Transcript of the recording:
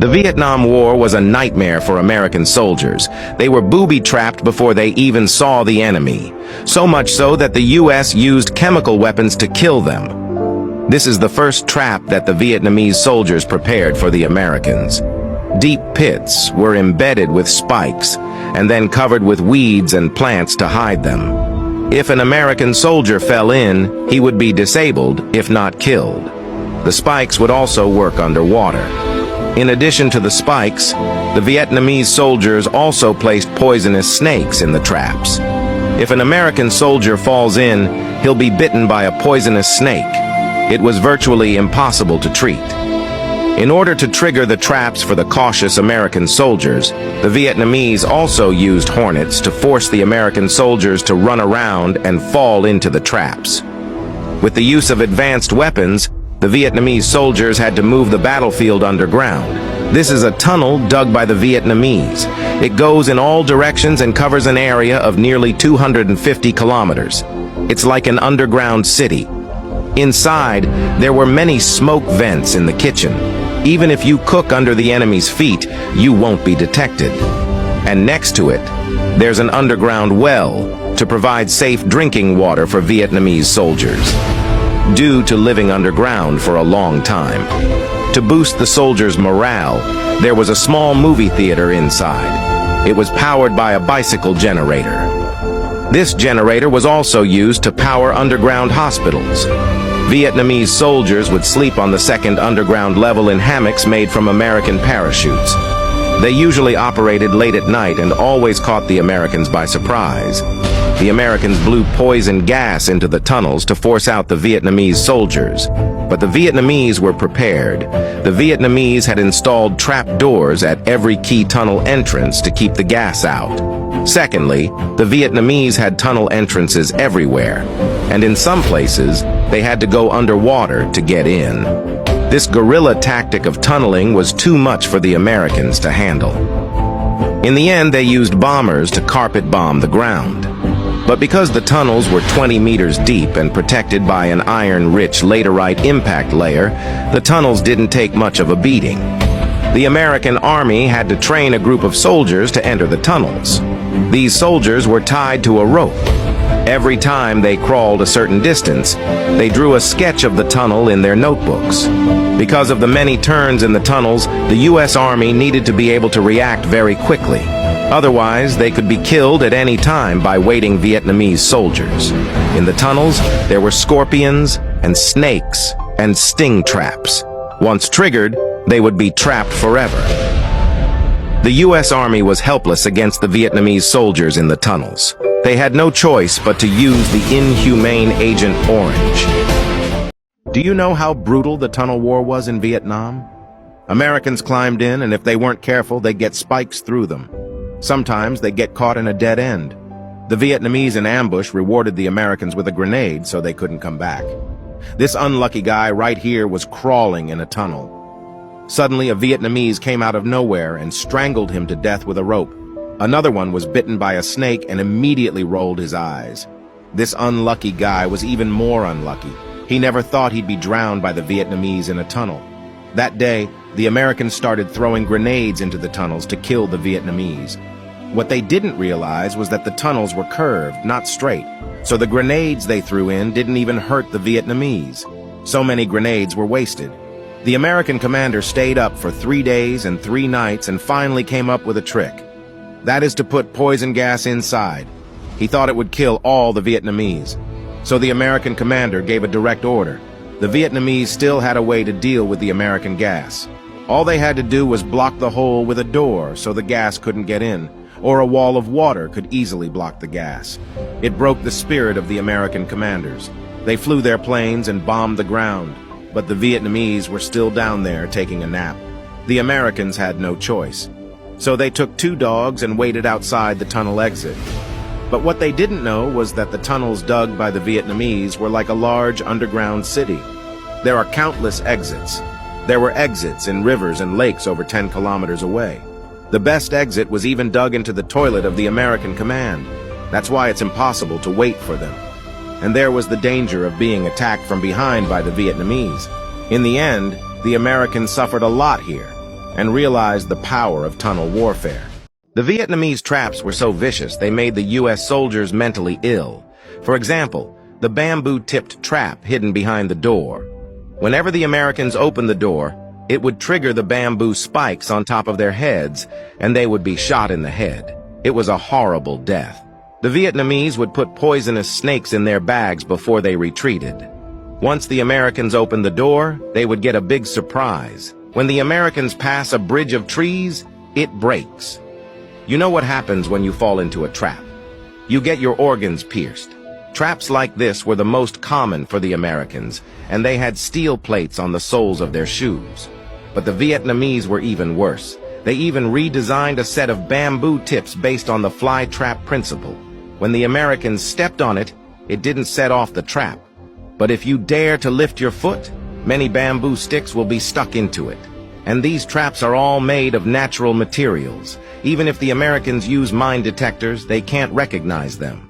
The Vietnam War was a nightmare for American soldiers. They were booby-trapped before they even saw the enemy. So much so that the U.S. used chemical weapons to kill them. This is the first trap that the Vietnamese soldiers prepared for the Americans. Deep pits were embedded with spikes and then covered with weeds and plants to hide them. If an American soldier fell in, he would be disabled, if not killed. The spikes would also work underwater. In addition to the spikes, the Vietnamese soldiers also placed poisonous snakes in the traps. If an American soldier falls in, he'll be bitten by a poisonous snake. It was virtually impossible to treat. In order to trigger the traps for the cautious American soldiers, the Vietnamese also used hornets to force the American soldiers to run around and fall into the traps. With the use of advanced weapons, the Vietnamese soldiers had to move the battlefield underground. This is a tunnel dug by the Vietnamese. It goes in all directions and covers an area of nearly 250 kilometers. It's like an underground city. Inside, there were many smoke vents in the kitchen. Even if you cook under the enemy's feet, you won't be detected. And next to it, there's an underground well to provide safe drinking water for Vietnamese soldiers, due to living underground for a long time. To boost the soldiers' morale, there was a small movie theater inside. It was powered by a bicycle generator. This generator was also used to power underground hospitals. Vietnamese soldiers would sleep on the second underground level in hammocks made from American parachutes. They usually operated late at night and always caught the Americans by surprise. The Americans blew poison gas into the tunnels to force out the Vietnamese soldiers. But the Vietnamese were prepared. The Vietnamese had installed trap doors at every key tunnel entrance to keep the gas out. Secondly, the Vietnamese had tunnel entrances everywhere, and in some places, they had to go underwater to get in. This guerrilla tactic of tunneling was too much for the Americans to handle. In the end, they used bombers to carpet bomb the ground. But because the tunnels were 20 meters deep and protected by an iron-rich laterite impact layer, the tunnels didn't take much of a beating. The American Army had to train a group of soldiers to enter the tunnels. These soldiers were tied to a rope. Every time they crawled a certain distance, they drew a sketch of the tunnel in their notebooks. Because of the many turns in the tunnels, the U.S. Army needed to be able to react very quickly. Otherwise, they could be killed at any time by waiting Vietnamese soldiers. In the tunnels, there were scorpions and snakes and sting traps. Once triggered, they would be trapped forever. The U.S. Army was helpless against the Vietnamese soldiers in the tunnels. They had no choice but to use the inhumane Agent Orange. Do you know how brutal the tunnel war was in Vietnam? Americans climbed in, and if they weren't careful, they'd get spikes through them. Sometimes they'd get caught in a dead end. The Vietnamese in ambush rewarded the Americans with a grenade so they couldn't come back. This unlucky guy right here was crawling in a tunnel. Suddenly, a Vietnamese came out of nowhere and strangled him to death with a rope. Another one was bitten by a snake and immediately rolled his eyes. This unlucky guy was even more unlucky. He never thought he'd be drowned by the Vietnamese in a tunnel. That day, the Americans started throwing grenades into the tunnels to kill the Vietnamese. What they didn't realize was that the tunnels were curved, not straight, so the grenades they threw in didn't even hurt the Vietnamese. So many grenades were wasted. The American commander stayed up for 3 days and 3 nights and finally came up with a trick. That is to put poison gas inside. He thought it would kill all the Vietnamese. So the American commander gave a direct order. The Vietnamese still had a way to deal with the American gas. All they had to do was block the hole with a door so the gas couldn't get in, or a wall of water could easily block the gas. It broke the spirit of the American commanders. They flew their planes and bombed the ground, but the Vietnamese were still down there taking a nap. The Americans had no choice. So they took 2 dogs and waited outside the tunnel exit. But what they didn't know was that the tunnels dug by the Vietnamese were like a large underground city. There are countless exits. There were exits in rivers and lakes over 10 kilometers away. The best exit was even dug into the toilet of the American command. That's why it's impossible to wait for them. And there was the danger of being attacked from behind by the Vietnamese. In the end, the Americans suffered a lot here. and realized the power of tunnel warfare. The Vietnamese traps were so vicious they made the U.S. soldiers mentally ill. For example, the bamboo-tipped trap hidden behind the door. Whenever the Americans opened the door, it would trigger the bamboo spikes on top of their heads, and they would be shot in the head. It was a horrible death. The Vietnamese would put poisonous snakes in their bags before they retreated. Once the Americans opened the door, they would get a big surprise. When the Americans pass a bridge of trees, it breaks. You know what happens when you fall into a trap? You get your organs pierced. Traps like this were the most common for the Americans, and they had steel plates on the soles of their shoes. But the Vietnamese were even worse. They even redesigned a set of bamboo tips based on the fly trap principle. When the Americans stepped on it, it didn't set off the trap. But if you dare to lift your foot, many bamboo sticks will be stuck into it. And these traps are all made of natural materials. Even if the Americans use mine detectors, they can't recognize them.